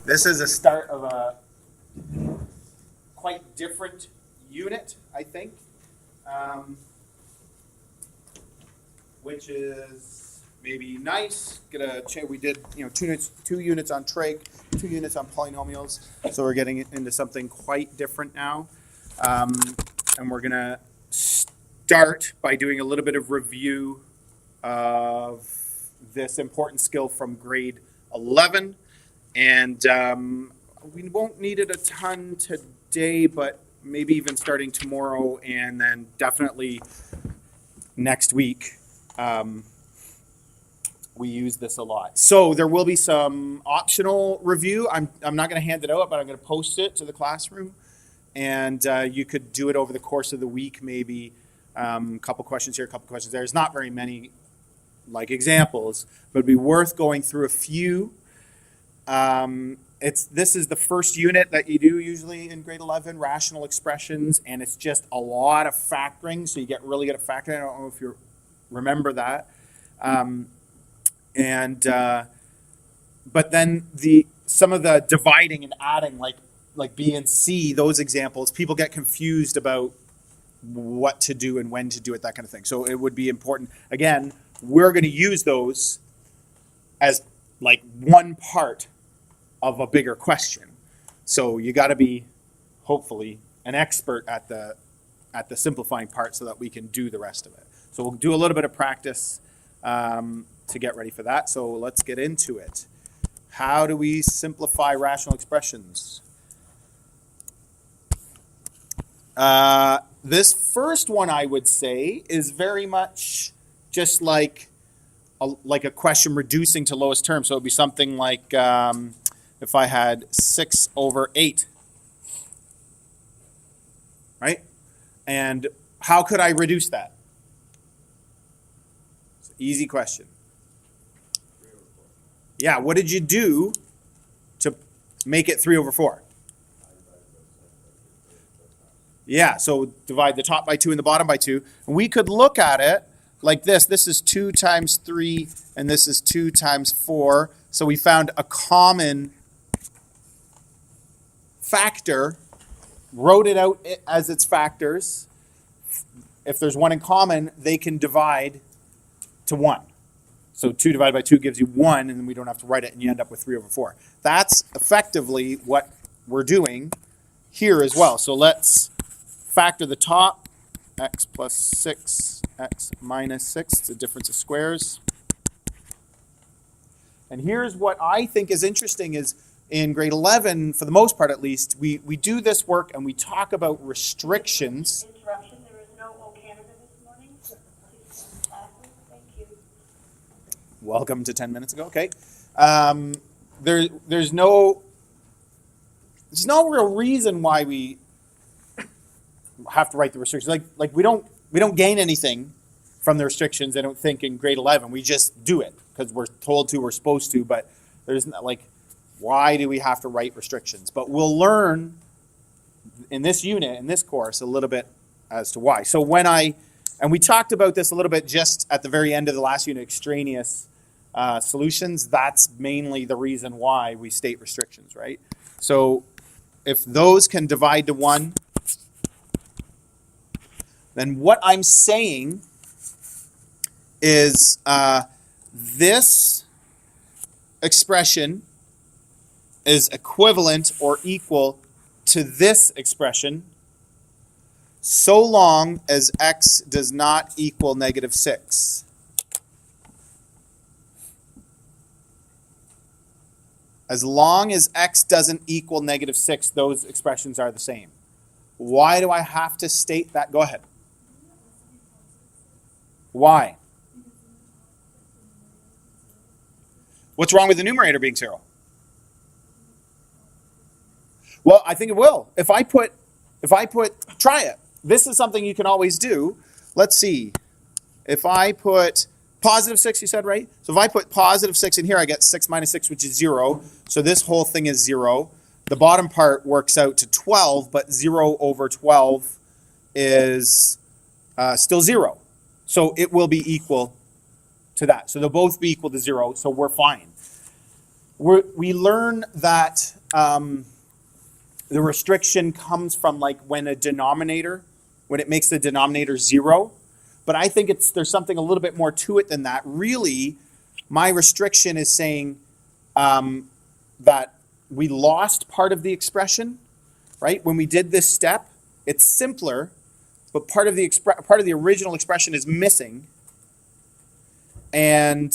This is a start of a quite different unit, I think, which is maybe nice. We did two units on trig, 2 units on polynomials, so we're getting into something quite different now, and we're gonna start by doing a little bit of review of this important skill from grade 11. And we won't need it a ton today, but maybe even starting tomorrow and then definitely next week, we use this a lot. So there will be some optional review. I'm not going to hand it out, but I'm going to post it to the classroom. And you could do it over the course of the week, maybe a couple questions here, a couple questions there. There's not very many like examples, but it'd be worth going through a few. This is the first unit that you do usually in grade 11, rational expressions, and it's just a lot of factoring, so you get really good at factoring. I don't know if you remember that. But then some of the dividing and adding, like B and C, those examples, people get confused about what to do and when to do it, that kind of thing. So it would be important. Again, we're going to use those as like one part of a bigger question. So you got to be, hopefully, an expert at the simplifying part so that we can do the rest of it. So we'll do a little bit of practice to get ready for that. So let's get into it. How do we simplify rational expressions? This first one, I would say, is very much just like a question reducing to lowest term. So it would be something like if I had 6 over 8, right? And how could I reduce that? It's an easy question. Yeah, what did you do to make it 3 over 4? Yeah, so divide the top by 2 and the bottom by 2. And we could look at it like this. This is 2 times 3, and this is 2 times 4. So we found a common factor, wrote it out as its factors. If there's one in common, they can divide to 1. So 2 divided by 2 gives you 1, and then we don't have to write it, and you end up with 3 over 4. That's effectively what we're doing here as well. So let's factor the top, x plus 6, x minus 6. It's a difference of squares. And here's what I think is interesting is in grade 11, for the most part at least, we do this work and we talk about restrictions. Interruption. There is no O Canada this morning. Thank you. Welcome to 10 minutes ago. Okay. There's no real reason why we have to write the restrictions. Like we don't gain anything from the restrictions, I don't think, in grade 11. We just do it because we're told to, we're supposed to, but there's not, like, why do we have to write restrictions? But we'll learn in this unit, in this course, a little bit as to why. So and we talked about this a little bit just at the very end of the last unit, extraneous solutions. That's mainly the reason why we state restrictions, right? So if those can divide to 1, then what I'm saying is this expression is equivalent or equal to this expression so long as x does not equal negative 6. As long as x doesn't equal negative 6, those expressions are the same. Why do I have to state that? Go ahead. Why? What's wrong with the numerator being 0? Well, I think it will. If I put, try it. This is something you can always do. Let's see. If I put positive 6, you said, right? So if I put positive 6 in here, I get 6 minus 6, which is 0. So this whole thing is 0. The bottom part works out to 12, but 0 over 12 is still 0. So it will be equal to that. So they'll both be equal to 0, so we're fine. we learn that the restriction comes from like when it makes the denominator 0. But I think there's something a little bit more to it than that. Really, my restriction is saying that we lost part of the expression, right? When we did this step, it's simpler, but part of the original expression is missing. And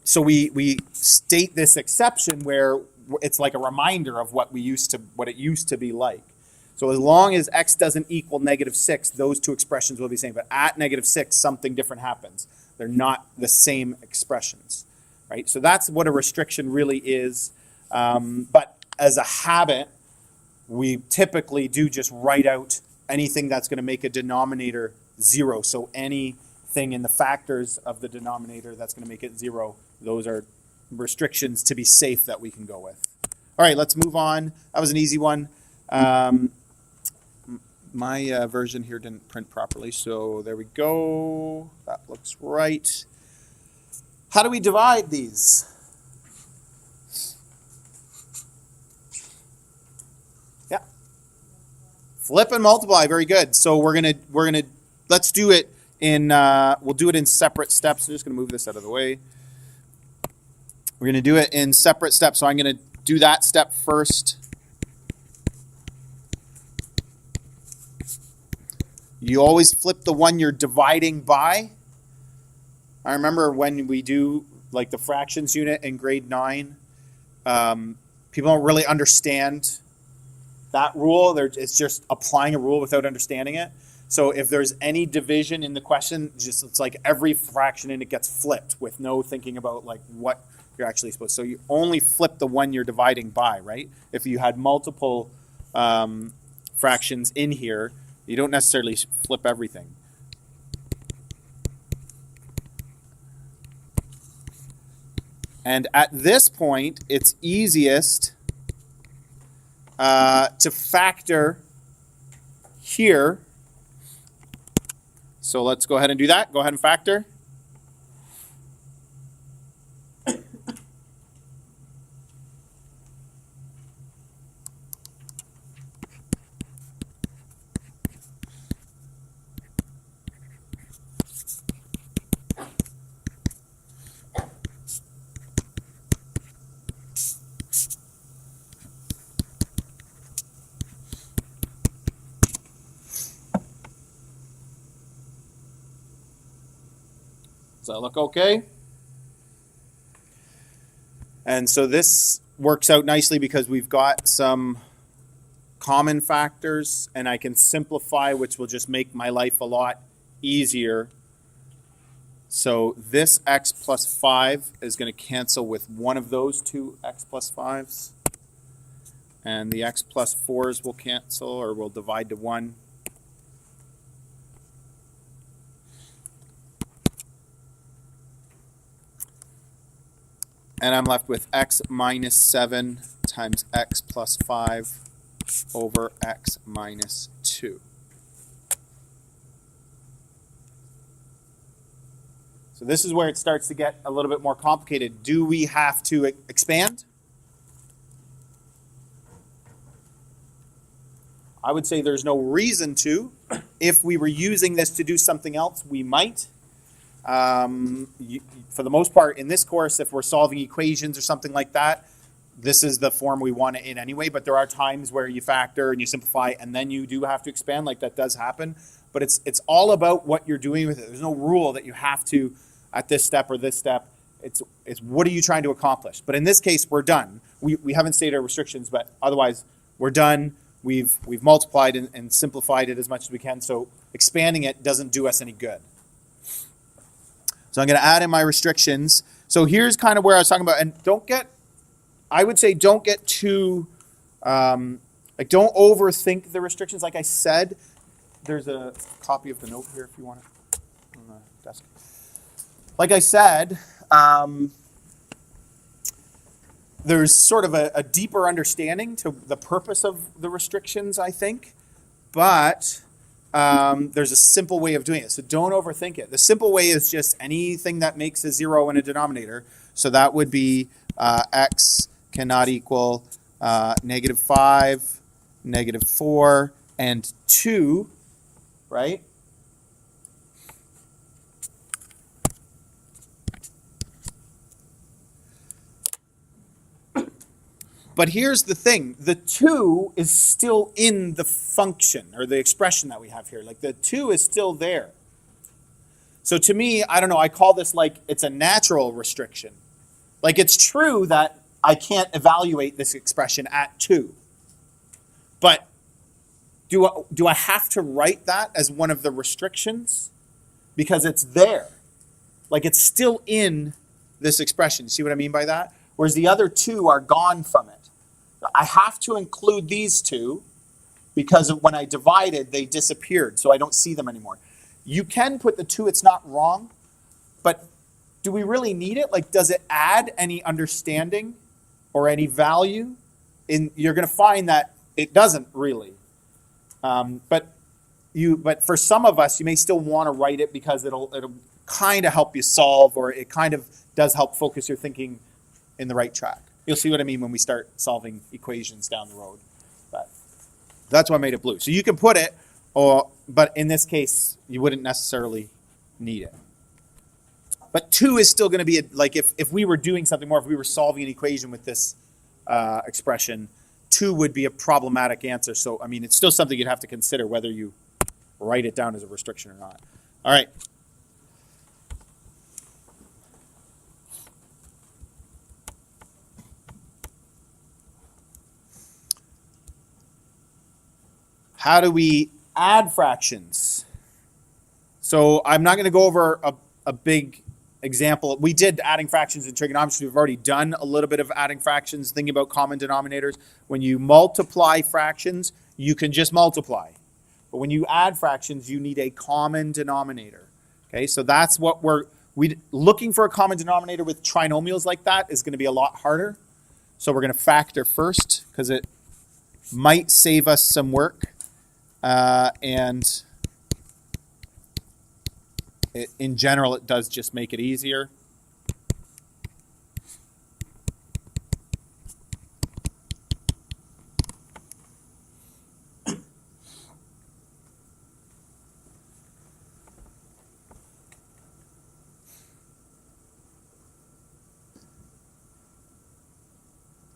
so we state this exception where it's like a reminder of what it used to be like. So as long as x doesn't equal -6, those two expressions will be the same. But at -6, something different happens. They're not the same expressions, right? So that's what a restriction really is. But as a habit, we typically do just write out anything that's going to make a denominator 0. So anything in the factors of the denominator that's going to make it 0, those are restrictions to be safe that we can go with. All right, let's move on. That was an easy one. My version here didn't print properly, so there we go. That looks right. How do we divide these? Yeah. Flip and multiply. Very good. So let's do it in we'll do it in separate steps. I'm just going to move this out of the way. We're going to do it in separate steps. So I'm going to do that step first. You always flip the one you're dividing by. I remember when we do like the fractions unit in grade 9, people don't really understand that rule. It's just applying a rule without understanding it. So if there's any division in the question, it's like every fraction in it gets flipped with no thinking about like what you're actually supposed to. So you only flip the one you're dividing by, right? If you had multiple fractions in here, you don't necessarily flip everything. And at this point, it's easiest to factor here. So let's go ahead and do that. Go ahead and factor. Does that look okay? And so this works out nicely because we've got some common factors and I can simplify, which will just make my life a lot easier. So this x plus 5 is going to cancel with one of those two x plus 5s. And the x plus 4s will cancel or will divide to 1. And I'm left with x minus 7 times x plus 5 over x minus 2. So this is where it starts to get a little bit more complicated. Do we have to expand? I would say there's no reason to. If we were using this to do something else, we might. For the most part, in this course, if we're solving equations or something like that, this is the form we want it in anyway. But there are times where you factor and you simplify and then you do have to expand, like that does happen. But it's all about what you're doing with it. There's no rule that you have to at this step or this step. It's what are you trying to accomplish? But in this case, we're done. We haven't stated our restrictions, but otherwise we're done. We've multiplied and simplified it as much as we can. So expanding it doesn't do us any good. So I'm going to add in my restrictions. So here's kind of where I was talking about, and I would say don't get too, don't overthink the restrictions. Like I said, there's a copy of the note here if you want it on the desk. Like I said, there's sort of a deeper understanding to the purpose of the restrictions, I think, but there's a simple way of doing it. So don't overthink it. The simple way is just anything that makes a 0 in a denominator. So that would be x cannot equal -5, -4, and 2, right? But here's the thing. The 2 is still in the function or the expression that we have here. Like the 2 is still there. So to me, I don't know, I call this like it's a natural restriction. Like it's true that I can't evaluate this expression at 2. But do I have to write that as one of the restrictions? Because it's there. Like it's still in this expression. See what I mean by that? Whereas the other 2 are gone from it. I have to include these 2 because when I divided, they disappeared, so I don't see them anymore. You can put the 2, it's not wrong, but do we really need it? Like, does it add any understanding or any value? You're going to find that it doesn't really. But for some of us, you may still want to write it because it'll kind of help you solve, or it kind of does help focus your thinking in the right track. You'll see what I mean when we start solving equations down the road. But that's why I made it blue. So you can put it, but in this case, you wouldn't necessarily need it. But 2 is still going to be, like if we were doing something more, if we were solving an equation with this expression, 2 would be a problematic answer. So, I mean, it's still something you'd have to consider whether you write it down as a restriction or not. All right. How do we add fractions? So I'm not going to go over a big example. We did adding fractions in trigonometry. We've already done a little bit of adding fractions, thinking about common denominators. When you multiply fractions, you can just multiply. But when you add fractions, you need a common denominator. Okay, so that's what we're looking for. A common denominator with trinomials like that is going to be a lot harder. So we're going to factor first because it might save us some work. And in general, it does just make it easier.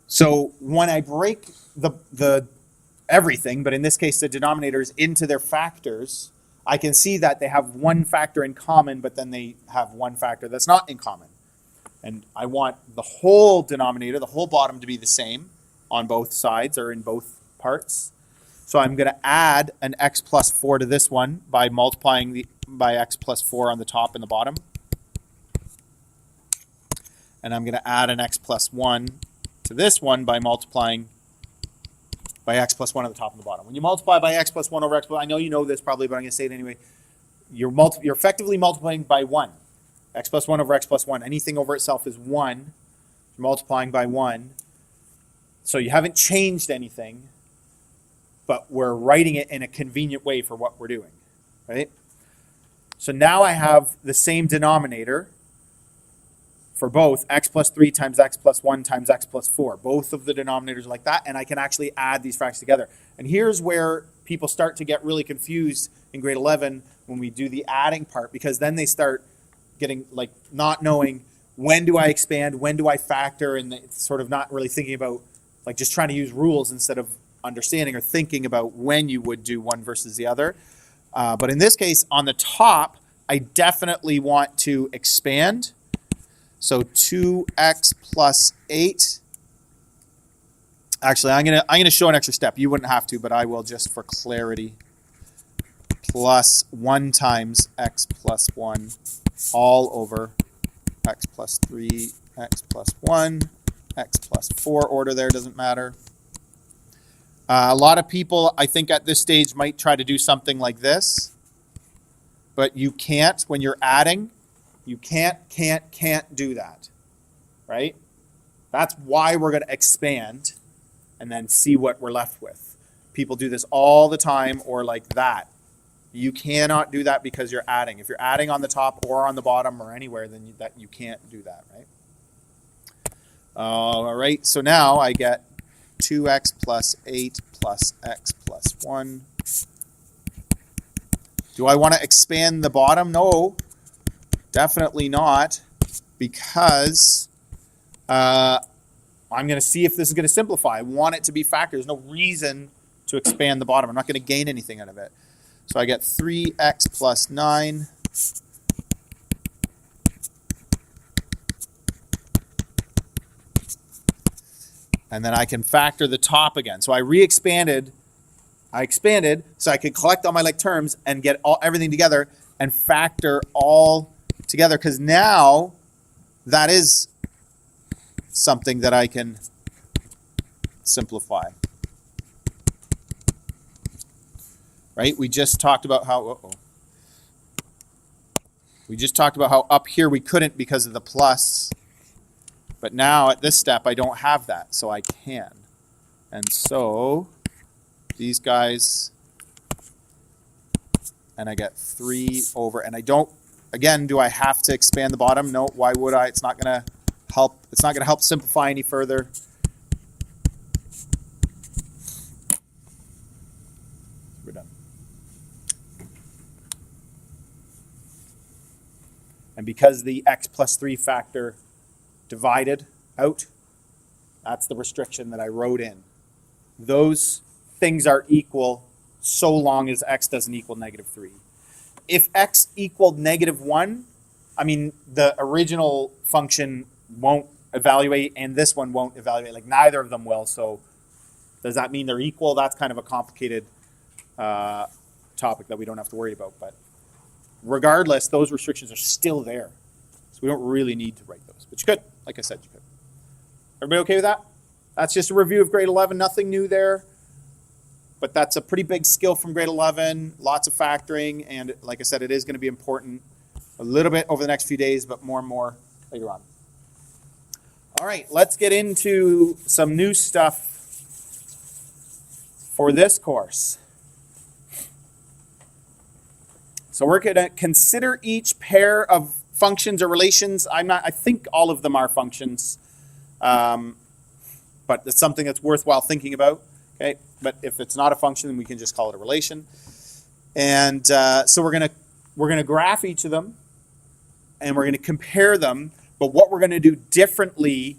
So when I break the everything, but in this case the denominators, into their factors, I can see that they have one factor in common, but then they have one factor that's not in common. And I want the whole denominator, the whole bottom, to be the same on both sides or in both parts. So I'm going to add an x plus 4 to this one by multiplying by x plus 4 on the top and the bottom. And I'm going to add an x plus 1 to this one by multiplying by x plus 1 on the top and the bottom. When you multiply by x plus 1 over x plus, I know you know this probably, but I'm going to say it anyway. You're effectively multiplying by 1. X plus 1 over x plus 1. Anything over itself is 1. You're multiplying by 1. So you haven't changed anything, but we're writing it in a convenient way for what we're doing, right? So now I have the same denominator for both x plus 3 times x plus 1 times x plus 4. Both of the denominators are like that, and I can actually add these fractions together. And here's where people start to get really confused in grade 11 when we do the adding part, because then they start getting like not knowing when do I expand, when do I factor, and it's sort of not really thinking about, like just trying to use rules instead of understanding or thinking about when you would do one versus the other. But in this case, on the top, I definitely want to expand. So 2x plus 8. Actually, I'm gonna show an extra step. You wouldn't have to, but I will just for clarity. Plus 1 times x plus 1 all over x plus 3, x plus 1, x plus 4 order there, doesn't matter. A lot of people, I think at this stage, might try to do something like this, but you can't when you're adding. You can't do that, right? That's why we're going to expand and then see what we're left with. People do this all the time or like that. You cannot do that because you're adding. If you're adding on the top or on the bottom or anywhere, then you can't do that, right? All right, so now I get 2x plus 8 plus x plus 1. Do I want to expand the bottom? No, definitely not, because I'm going to see if this is going to simplify. I want it to be factors. There's no reason to expand the bottom. I'm not going to gain anything out of it. So I get 3x plus 9. And then I can factor the top again. So I expanded so I could collect all my like terms and get everything together and factor all together, because now that is something that I can simplify. Right? We just talked about how up here we couldn't because of the plus. But now at this step, I don't have that, so I can. And so these guys, and I get 3 over, and I don't, again, do I have to expand the bottom? No, why would I? It's not going to help. It's not going to help simplify any further. We're done. And because the x plus 3 factor divided out, that's the restriction that I wrote in. Those things are equal so long as x doesn't equal -3. If x equaled -1, I mean, the original function won't evaluate and this one won't evaluate. Like, neither of them will. So does that mean they're equal? That's kind of a complicated topic that we don't have to worry about. But regardless, those restrictions are still there. So we don't really need to write those. But you could. Like I said, you could. Everybody okay with that? That's just a review of grade 11. Nothing new there. But that's a pretty big skill from grade 11. Lots of factoring. And like I said, it is going to be important a little bit over the next few days, but more and more later on. All right, let's get into some new stuff for this course. So we're going to consider each pair of functions or relations. I think all of them are functions, but it's something that's worthwhile thinking about. Okay, but if it's not a function, then we can just call it a relation. And so we're gonna graph each of them, and we're gonna compare them. But what we're gonna do differently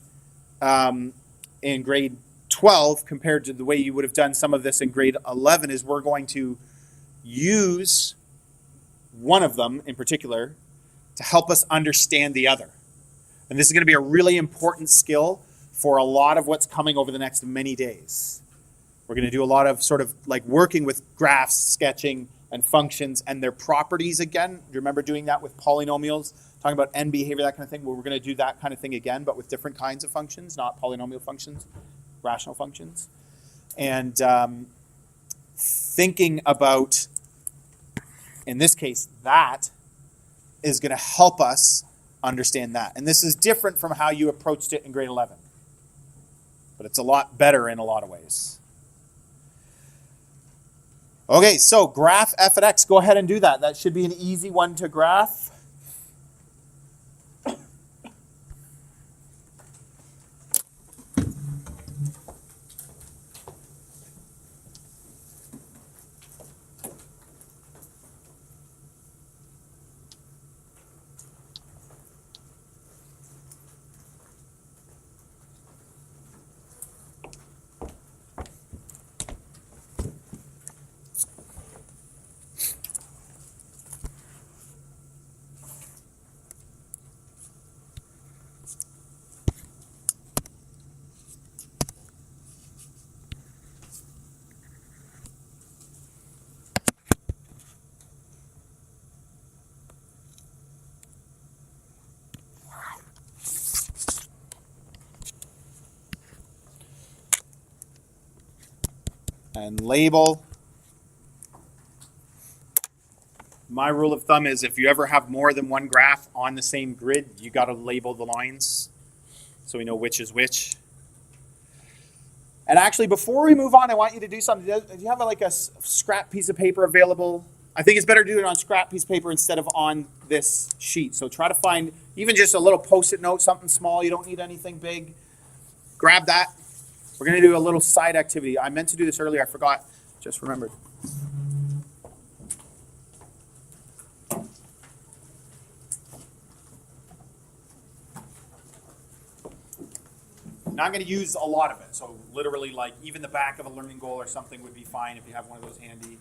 in grade 12 compared to the way you would have done some of this in grade 11 is we're going to use one of them in particular to help us understand the other. And this is going to be a really important skill for a lot of what's coming over the next many days. We're going to do a lot of sort of like working with graphs, sketching, and functions and their properties again. Do you remember doing that with polynomials, talking about end behavior, that kind of thing? Well, we're going to do that kind of thing again, but with different kinds of functions, not polynomial functions, rational functions. And thinking about, in this case, that is going to help us understand that. And this is different from how you approached it in grade 11. But it's a lot better in a lot of ways. Okay, so graph f at x. Go ahead and do that. That should be an easy one to graph. And label. My rule of thumb is if you ever have more than one graph on the same grid, you got to label the lines so we know which is which. And actually, before we move on, I want you to do something. Do you have like a scrap piece of paper available? I think it's better to do it on scrap piece of paper instead of on this sheet. So try to find even just a little Post-it note, something small. You don't need anything big. grab that. We're going to do a little side activity. I meant to do this earlier. I forgot. Just remembered. Now I'm going to use a lot of it. So literally, like, even the back of a learning goal or something would be fine if you have one of those handy.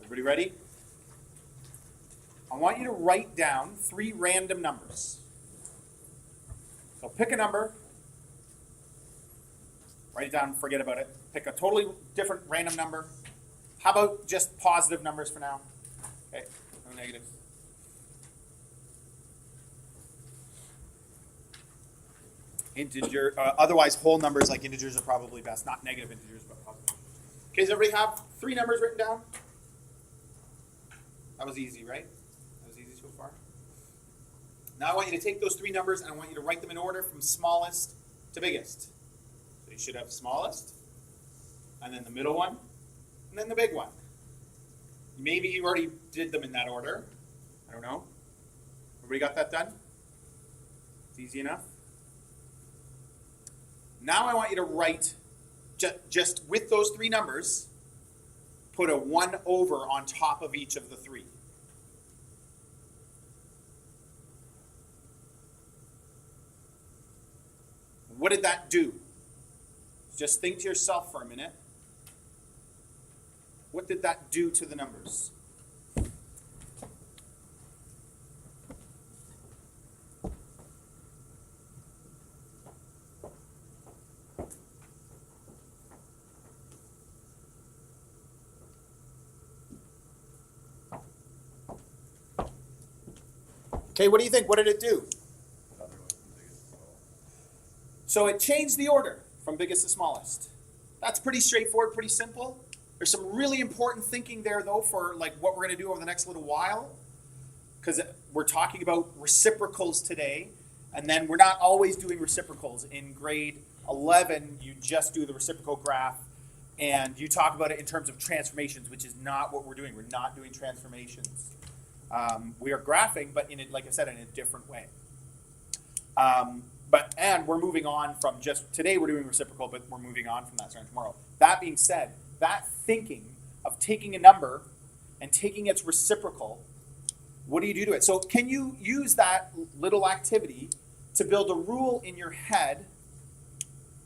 Everybody ready? I want you to write down 3 random numbers. So pick a number. Write it down, forget about it. Pick a totally different random number. How about just positive numbers for now? Okay, no negatives. Integer, otherwise whole numbers like integers are probably best, not negative integers, but positive. Okay, does everybody have 3 numbers written down? That was easy, right? That was easy so far. Now I want you to take those 3 numbers and I want you to write them in order from smallest to biggest. So you should have smallest, and then the middle one, and then the big one. Maybe you already did them in that order. I don't know. Everybody got that done? It's easy enough. Now I want you to write, just with those 3 numbers, put a 1 over on top of each of the 3. What did that do? Just think to yourself for a minute. What did that do to the numbers? Okay, what do you think? What did it do? So it changed the order from biggest to smallest. That's pretty straightforward, pretty simple. There's some really important thinking there, though, for like what we're going to do over the next little while, because we're talking about reciprocals today, and then we're not always doing reciprocals. In grade 11, you just do the reciprocal graph, and you talk about it in terms of transformations, which is not what we're doing. We're not doing transformations. We are graphing, but in it, like I said, in a different way. And we're moving on from just today. We're doing reciprocal, but we're moving on from that starting tomorrow. That being said, that thinking of taking a number and taking its reciprocal, what do you do to it? So can you use that little activity to build a rule in your head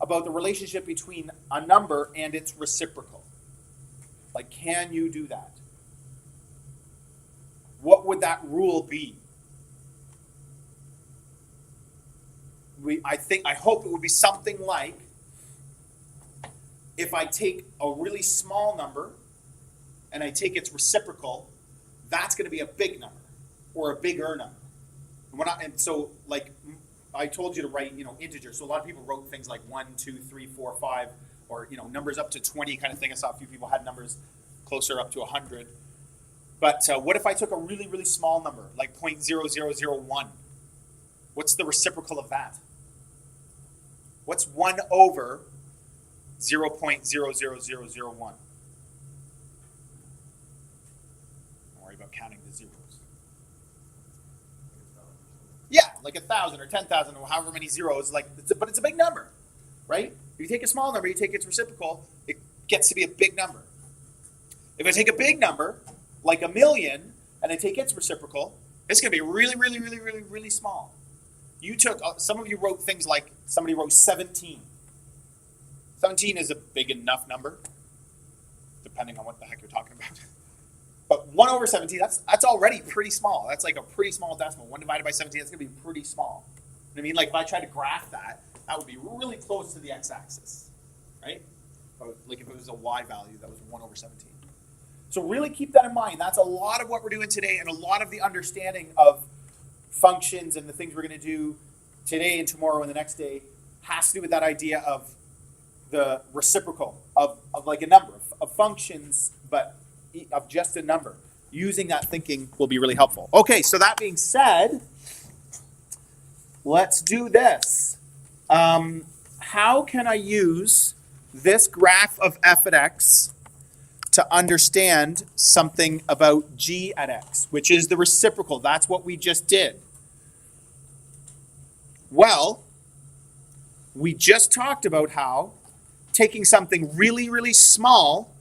about the relationship between a number and its reciprocal? Like, can you do that? What would that rule be? I hope it would be something like, if I take a really small number and I take its reciprocal, that's going to be a big number or a bigger number. And so, like, I told you to write, integers. So a lot of people wrote things like 1, 2, 3, 4, 5, or, numbers up to 20 kind of thing. I saw a few people had numbers closer up to 100. But what if I took a really, really small number, like 0.0001? What's the reciprocal of that? What's 1 over 0.00001? Don't worry about counting the zeros. Yeah, like 1,000 or 10,000 or however many zeros. But it's a big number, right? If you take a small number, you take its reciprocal, it gets to be a big number. If I take a big number, like 1,000,000, and I take its reciprocal, it's going to be really, really, really, really, really small. You took, some of you wrote things like, somebody wrote 17. 17 is a big enough number, depending on what the heck you're talking about. But 1 over 17, that's already pretty small. That's like a pretty small decimal. 1 divided by 17, that's going to be pretty small. You know what I mean? Like if I tried to graph that, that would be really close to the x-axis, right? Like if it was a y value, that was 1 over 17. So really keep that in mind. That's a lot of what we're doing today, and a lot of the understanding of functions and the things we're going to do today and tomorrow and the next day has to do with that idea of the reciprocal of like a number of functions, but of just a number. Using that thinking will be really helpful. Okay, so that being said, let's do this. How can I use this graph of f at x to understand something about g at x, which is the reciprocal. That's what we just did. Well, we just talked about how taking something really, really small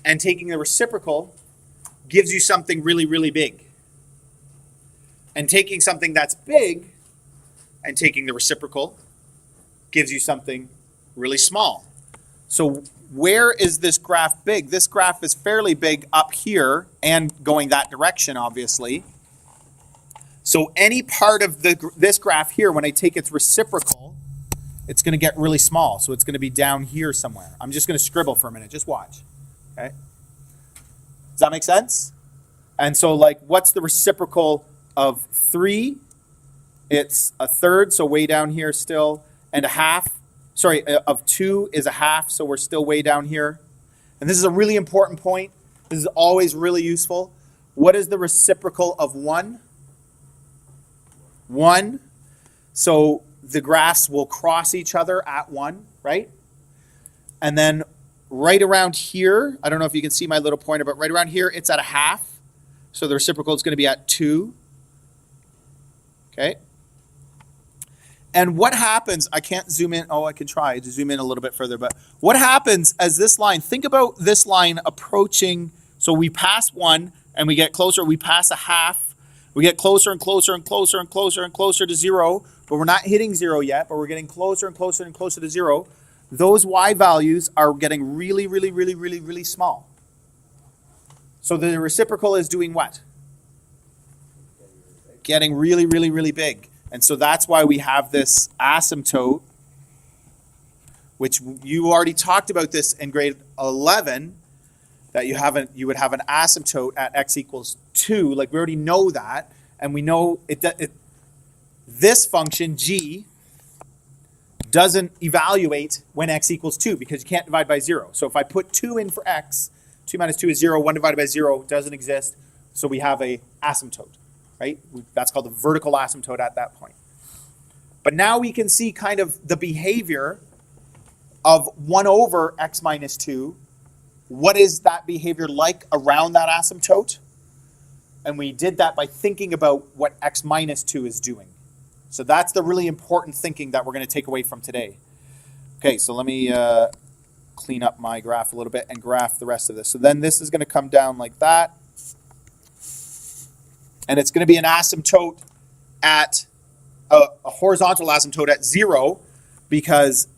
and taking the reciprocal gives you something really, really big. And taking something that's big and taking the reciprocal gives you something really small. So where is this graph big? This graph is fairly big up here and going that direction, obviously. So any part of this graph here, when I take its reciprocal, it's going to get really small. So it's going to be down here somewhere. I'm just going to scribble for a minute. Just watch. Okay? Does that make sense? And so, like, what's the reciprocal of 3? It's a third, so way down here still. And a half. Sorry, of 2 is a half, so we're still way down here. And this is a really important point. This is always really useful. What is the reciprocal of 1? 1. So the graphs will cross each other at 1, right? And then right around here, I don't know if you can see my little pointer, but right around here, it's at a half. So the reciprocal is going to be at 2. Okay? And what happens, I can't zoom in. Oh, I can try to zoom in a little bit further. But what happens as this line, think about this line approaching. So we pass 1 and we get closer. We pass a half. We get closer and closer and closer and closer and closer to 0. But we're not hitting 0 yet, but we're getting closer and closer and closer to 0. Those y values are getting really, really, really, really, really small. So the reciprocal is doing what? Getting really, really, really big. And so that's why we have this asymptote, which you already talked about this in grade 11, that you would have an asymptote at x equals 2. Like, we already know that, and we know this function, g, doesn't evaluate when x equals 2 because you can't divide by 0. So if I put 2 in for x, 2 minus 2 is 0, 1 divided by 0 doesn't exist, so we have a asymptote. Right? That's called the vertical asymptote at that point. But now we can see kind of the behavior of 1 over x minus 2. What is that behavior like around that asymptote? And we did that by thinking about what x minus 2 is doing. So that's the really important thinking that we're going to take away from today. Okay, so let me clean up my graph a little bit and graph the rest of this. So then this is going to come down like that. And it's going to be an asymptote at a horizontal asymptote at 0 because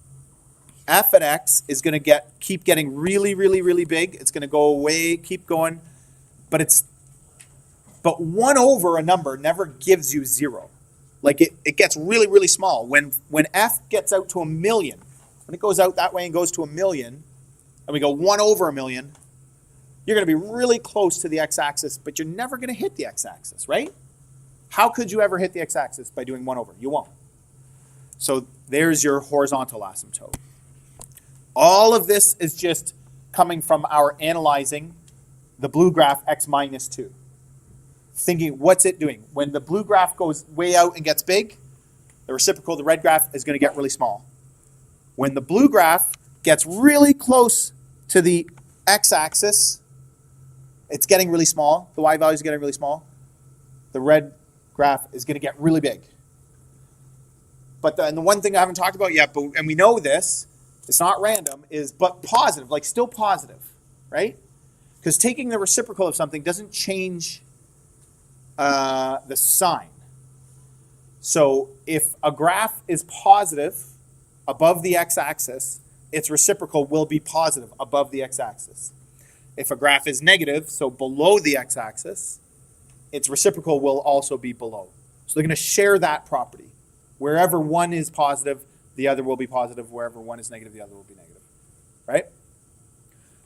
f at x is going to keep getting really, really, really big. It's going to go away, keep going, but 1 over a number never gives you 0. Like it gets really, really small. When f gets out to 1 million, when it goes out that way and goes to 1 million, and we go 1 over 1 million, you're going to be really close to the x-axis, but you're never going to hit the x-axis, right? How could you ever hit the x-axis by doing 1 over? You won't. So there's your horizontal asymptote. All of this is just coming from our analyzing the blue graph x minus 2. Thinking, what's it doing? When the blue graph goes way out and gets big, the reciprocal, the red graph, is going to get really small. When the blue graph gets really close to the x-axis, it's getting really small. The y value is getting really small. The red graph is going to get really big. But the one thing I haven't talked about yet, and we know this, it's not random, is but positive, like still positive, right? Because taking the reciprocal of something doesn't change the sign. So if a graph is positive above the x-axis, its reciprocal will be positive above the x-axis. If a graph is negative, so below the x-axis, its reciprocal will also be below. So they're going to share that property. Wherever one is positive, the other will be positive. Wherever one is negative, the other will be negative. Right?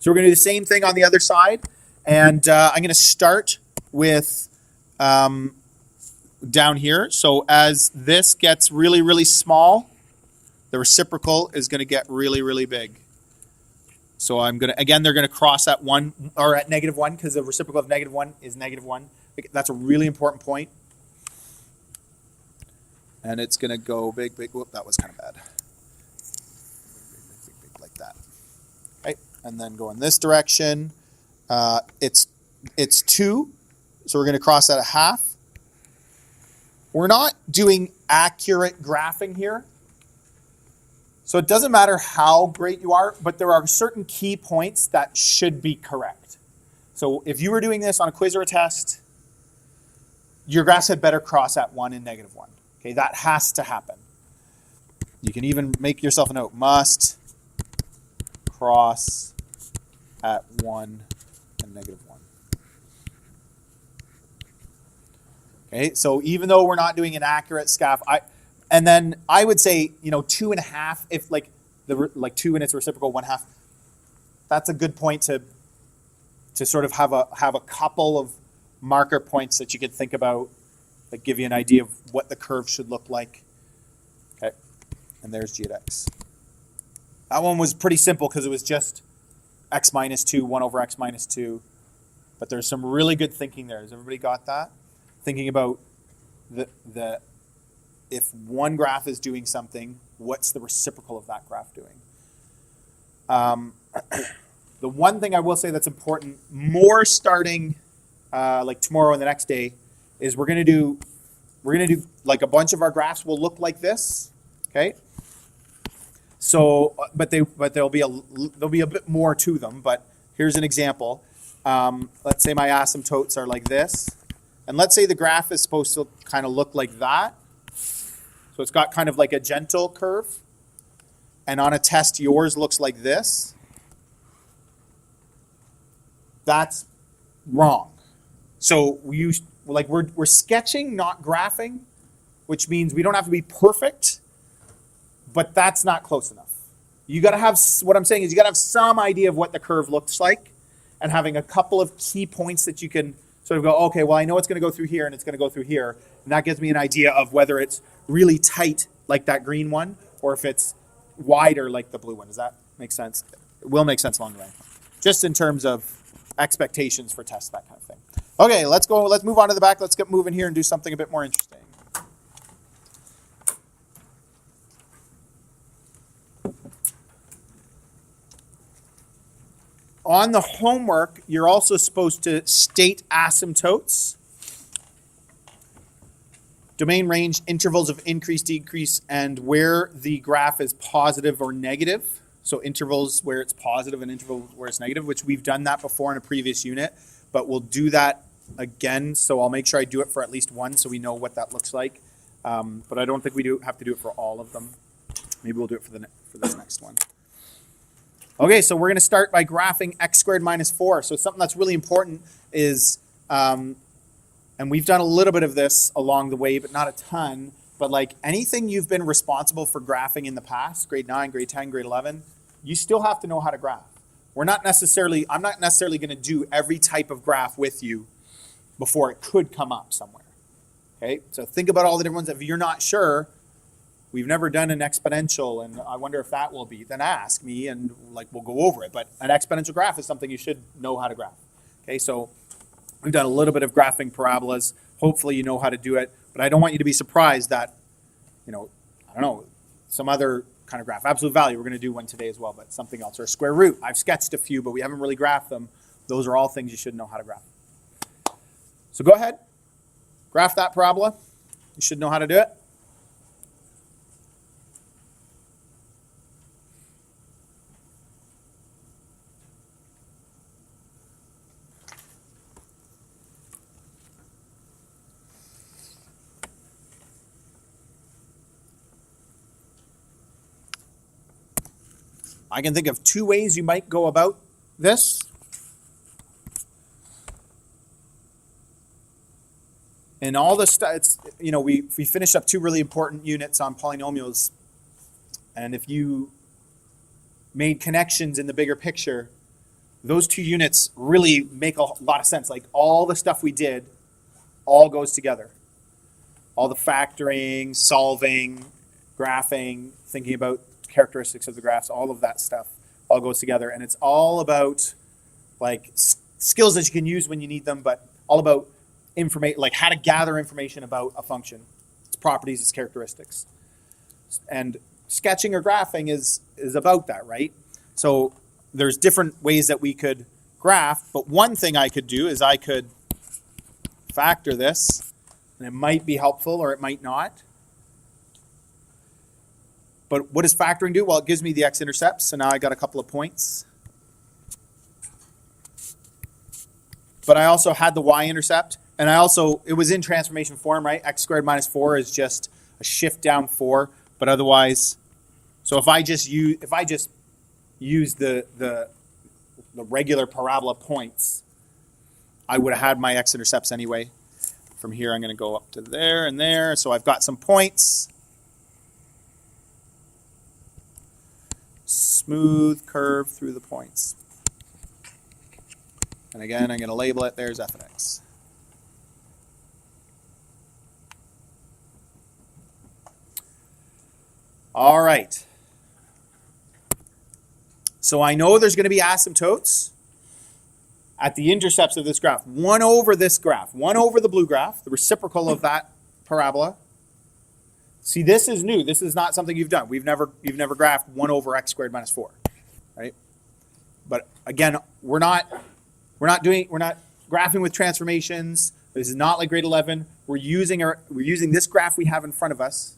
So we're going to do the same thing on the other side. And I'm going to start with down here. So as this gets really, really small, the reciprocal is going to get really, really big. So I'm going to, again, they're going to cross at 1 or at -1 because the reciprocal of -1 is -1. That's a really important point. And it's going to go big, big. Whoop, that was kind of bad. Big, like that. Right? and then go in this direction. It's 2, so we're going to cross that a half. We're not doing accurate graphing here. So it doesn't matter how great you are, but there are certain key points that should be correct. So if you were doing this on a quiz or a test, your graphs had better cross at 1 and -1. Okay, that has to happen. You can even make yourself a note. Must cross at 1 and -1. Okay, so even though we're not doing an accurate scaf, and then I would say, 2.5, if like 2 and its reciprocal 1/2, that's a good point to sort of have a couple of marker points that you could think about that give you an idea of what the curve should look like. Okay, and there's g at x. That one was pretty simple because it was just x minus 2, 1 over x minus 2. But there's some really good thinking there. Has everybody got that? Thinking about the if one graph is doing something, what's the reciprocal of that graph doing? The one thing I will say that's important, more starting like tomorrow and the next day, is we're gonna do like a bunch of our graphs will look like this. Okay. So, but there'll be a bit more to them. But here's an example. Let's say my asymptotes are like this, and let's say the graph is supposed to kind of look like that. So it's got kind of like a gentle curve, and on a test yours looks like this. That's wrong. So we're sketching, not graphing, which means we don't have to be perfect, but that's not close enough. You got to have, what I'm saying is you got to have some idea of what the curve looks like, and having a couple of key points that you can sort of go, okay, well, I know it's going to go through here and it's going to go through here, and that gives me an idea of whether it's really tight like that green one or if it's wider like the blue one. Does that make sense? It will make sense along the way. Just in terms of expectations for tests, that kind of thing. Okay, let's move on to the back. Let's get moving here and do something a bit more interesting. On the homework, you're also supposed to state asymptotes, domain range, intervals of increase, decrease, and where the graph is positive or negative. So intervals where it's positive and intervals where it's negative, which we've done that before in a previous unit, but we'll do that again. So I'll make sure I do it for at least one so we know what that looks like. But I don't think we have to do it for all of them. Maybe we'll do it for this next one. Okay, so we're going to start by graphing x squared minus 4. So something that's really important is, and we've done a little bit of this along the way, but not a ton, but like anything you've been responsible for graphing in the past, grade 9, grade 10, grade 11, you still have to know how to graph. I'm not necessarily going to do every type of graph with you before it could come up somewhere. Okay, so think about all the different ones. If you're not sure, we've never done an exponential, and I wonder if that will be, then ask me and we'll go over it. But an exponential graph is something you should know how to graph. Okay, so we've done a little bit of graphing parabolas. Hopefully you know how to do it, but I don't want you to be surprised that, I don't know, some other kind of graph. Absolute value, we're going to do one today as well, but something else. Or a square root. I've sketched a few, but we haven't really graphed them. Those are all things you should know how to graph. So go ahead, graph that parabola. You should know how to do it. I can think of 2 ways you might go about this. And all this stuff, we finished up 2 really important units on polynomials. And if you made connections in the bigger picture, those 2 units really make a lot of sense. Like all the stuff we did all goes together. All the factoring, solving, graphing, thinking about characteristics of the graphs, all of that stuff all goes together, and it's all about skills that you can use when you need them, but all about information, like how to gather information about a function, its properties, its characteristics. And sketching or graphing is about that, right? So there's different ways that we could graph, but one thing I could do is I could factor this, and it might be helpful or it might not. But what does factoring do? Well, it gives me the x-intercepts, so now I got a couple of points. But I also had the y-intercept, and it was in transformation form, right? X squared minus 4 is just a shift down 4, but otherwise, so if I just use the regular parabola points, I would have had my x-intercepts anyway. From here, I'm going to go up to there and there. So I've got some points. Smooth curve through the points. And again, I'm going to label it. There's f of x. All right. So I know there's going to be asymptotes at the intercepts of this graph. One over this graph, one over the blue graph, the reciprocal of that parabola. See, this is new. This is not something you've done. You've never graphed 1 over x squared minus 4, right? But again, we're not graphing with transformations. This is not like grade 11. We're using this graph we have in front of us,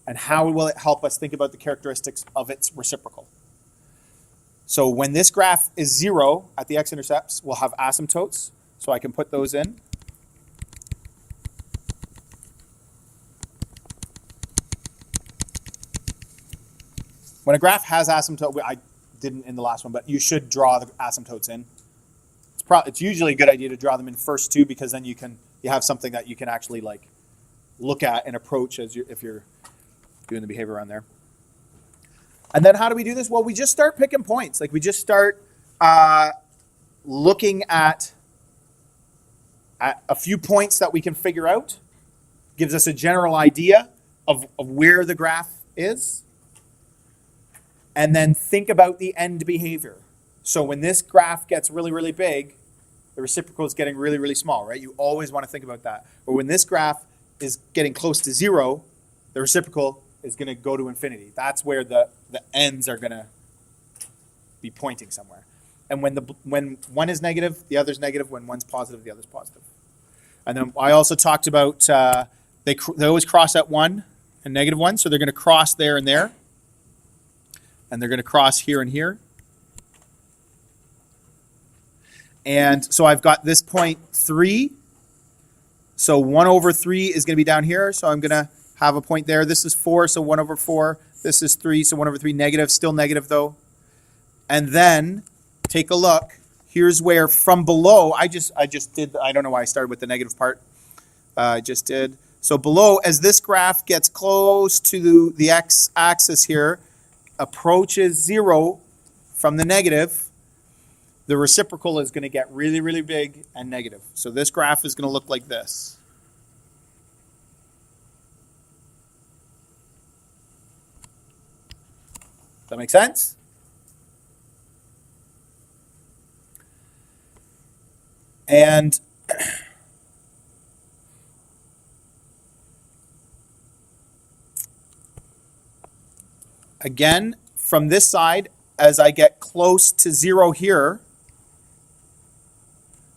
and how will it help us think about the characteristics of its reciprocal? So when this graph is 0 at the x-intercepts, we'll have asymptotes. So I can put those in. When a graph has asymptote, I didn't in the last one, but you should draw the asymptotes in. It's usually a good idea to draw them in first too, because then you have something that you can actually like look at and approach if you're doing the behavior on there. And then how do we do this? Well, we just start picking points. Like we just start looking at a few points that we can figure out. Gives us a general idea of where the graph is. And then think about the end behavior. So when this graph gets really, really big, the reciprocal is getting really, really small, right? You always want to think about that. But when this graph is getting close to 0, the reciprocal is going to go to infinity. That's where the ends are going to be pointing somewhere. And when one is negative, the other's negative. When one's positive, the other's positive. And then I also talked about they always cross at 1 and -1, so they're going to cross there and there. And they're going to cross here and here. And so I've got this point 3. So 1 over 3 is going to be down here. So I'm going to have a point there. This is 4, so 1 over 4. This is 3, so 1 over 3 negative. Still negative though. And then take a look. Here's where from below, I just did, I don't know why I started with the negative part. I just did. So below, as this graph gets close to the x-axis here, approaches 0 from the negative, the reciprocal is going to get really, really big and negative. So this graph is going to look like this. Does that make sense? And again, from this side, as I get close to 0 here,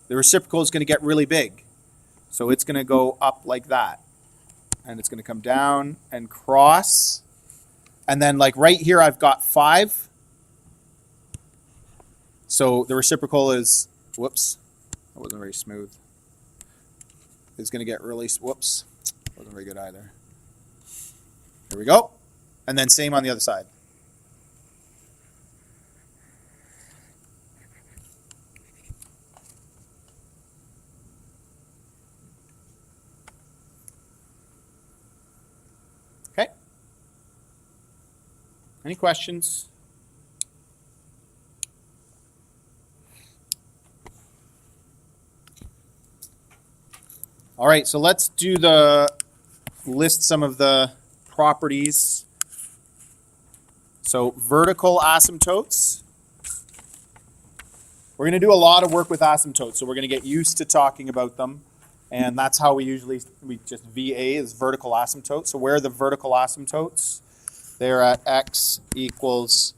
the reciprocal is going to get really big. So it's going to go up like that. And it's going to come down and cross. And then like right here, I've got 5. So the reciprocal is, whoops, that wasn't very smooth. It's going to get really, whoops, wasn't very good either. Here we go. And then same on the other side. Okay. Any questions? All right, so let's list some of the properties. So vertical asymptotes. We're going to do a lot of work with asymptotes, so we're going to get used to talking about them. And that's how we just VA is vertical asymptote. So where are the vertical asymptotes? They're at x equals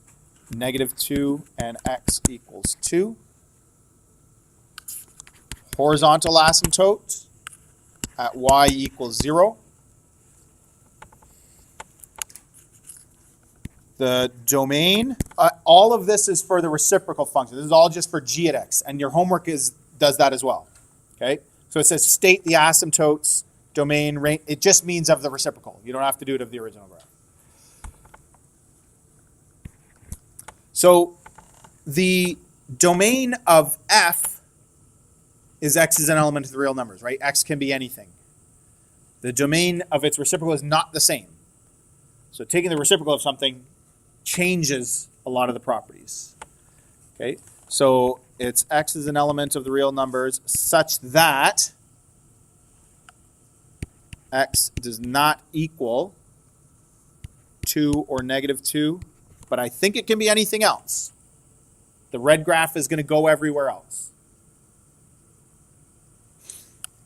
-2 and x equals 2. Horizontal asymptote at y equals 0. The domain, all of this is for the reciprocal function. This is all just for g at x, and your homework does that as well. Okay, so it says state the asymptotes, domain, range. It just means of the reciprocal. You don't have to do it of the original graph. So the domain of f is x is an element of the real numbers, right? X can be anything. The domain of its reciprocal is not the same. So taking the reciprocal of something changes a lot of the properties. Okay, so it's x is an element of the real numbers such that x does not equal 2 or -2, but I think it can be anything else. The red graph is going to go everywhere else.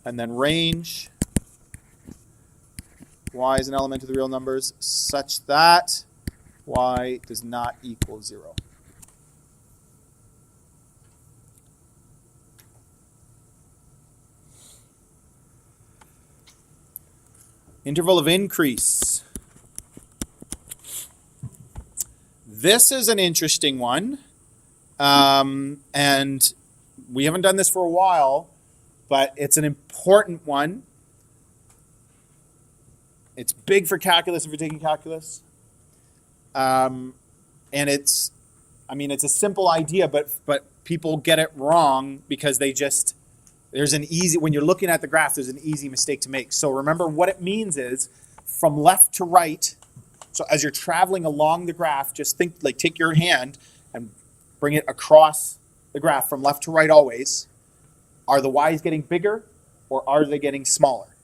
And then range, y is an element of the real numbers such that y does not equal 0. Interval of increase. This is an interesting one, and we haven't done this for a while, but it's an important one. It's big for calculus if you're taking calculus. And it's a simple idea, but people get it wrong because when you're looking at the graph, there's an easy mistake to make. So remember what it means is from left to right. So as you're traveling along the graph, just think, like, take your hand and bring it across the graph from left to right always. Are the y's getting bigger or are they getting smaller?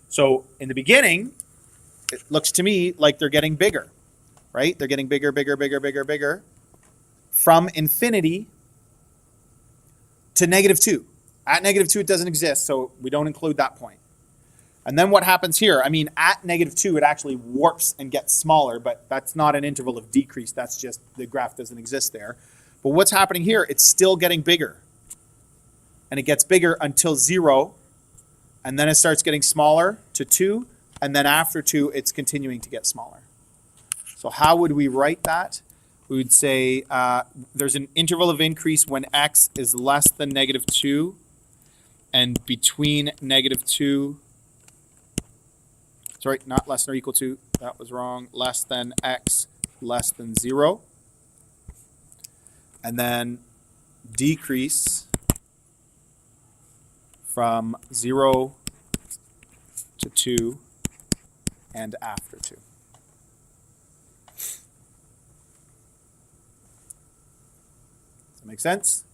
So in the beginning, it looks to me like they're getting bigger, right? They're getting bigger, bigger, bigger, bigger, bigger from infinity to -2. At -2, it doesn't exist, so we don't include that point. And then what happens here? At -2, it actually warps and gets smaller, but that's not an interval of decrease. That's just the graph doesn't exist there. But what's happening here? It's still getting bigger. And it gets bigger until 0, and then it starts getting smaller to 2, and then after 2, it's continuing to get smaller. So how would we write that? We would say there's an interval of increase when x is less than -2, and between -2, sorry, not less than or equal to, that was wrong, less than x less than 0. And then decrease from 0 to 2 and after 2. Does that make sense?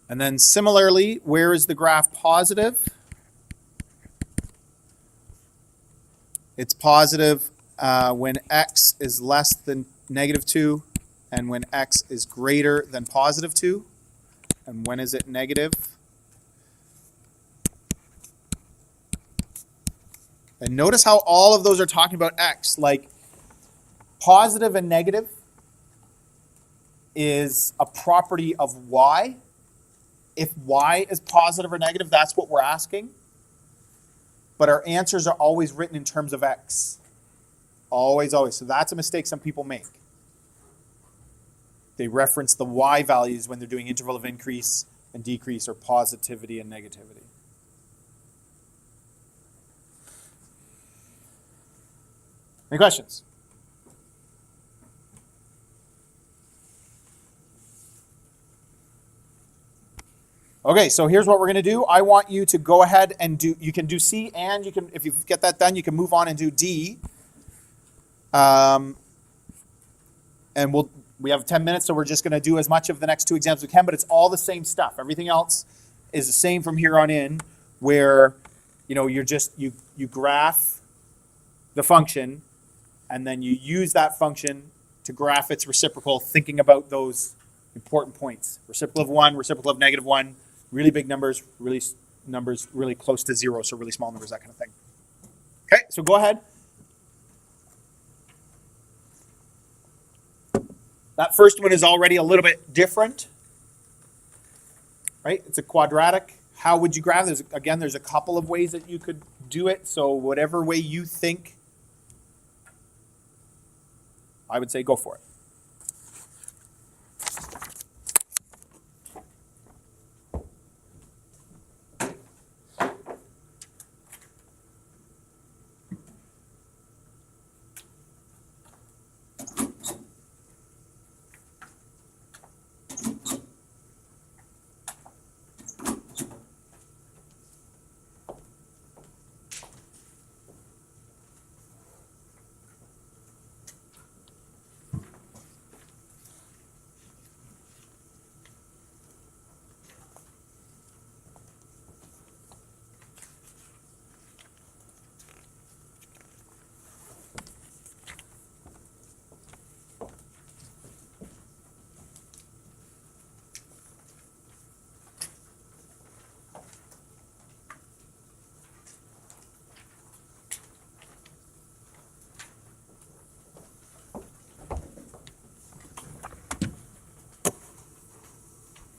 And then similarly, where is the graph positive? It's positive when x is less than -2 and when x is greater than +2. And when is it negative? And notice how all of those are talking about x. Like positive and negative is a property of y. If y is positive or negative, that's what we're asking. But our answers are always written in terms of x. Always, always. So that's a mistake some people make. They reference the y values when they're doing interval of increase and decrease or positivity and negativity. Any questions? Okay, so here's what we're going to do. I want you to go ahead and you can do C, and you can, if you get that done, you can move on and do D. And we have 10 minutes, so we're just going to do as much of the next 2 examples as we can, but it's all the same stuff. Everything else is the same from here on in, where you graph the function, and then you use that function to graph its reciprocal, thinking about those important points. Reciprocal of 1, reciprocal of -1, really big numbers really close to 0, so really small numbers, that kind of thing. Okay, so go ahead. That first one is already a little bit different, right? It's a quadratic. How would you graph? There's a couple of ways that you could do it. So whatever way you think, I would say go for it.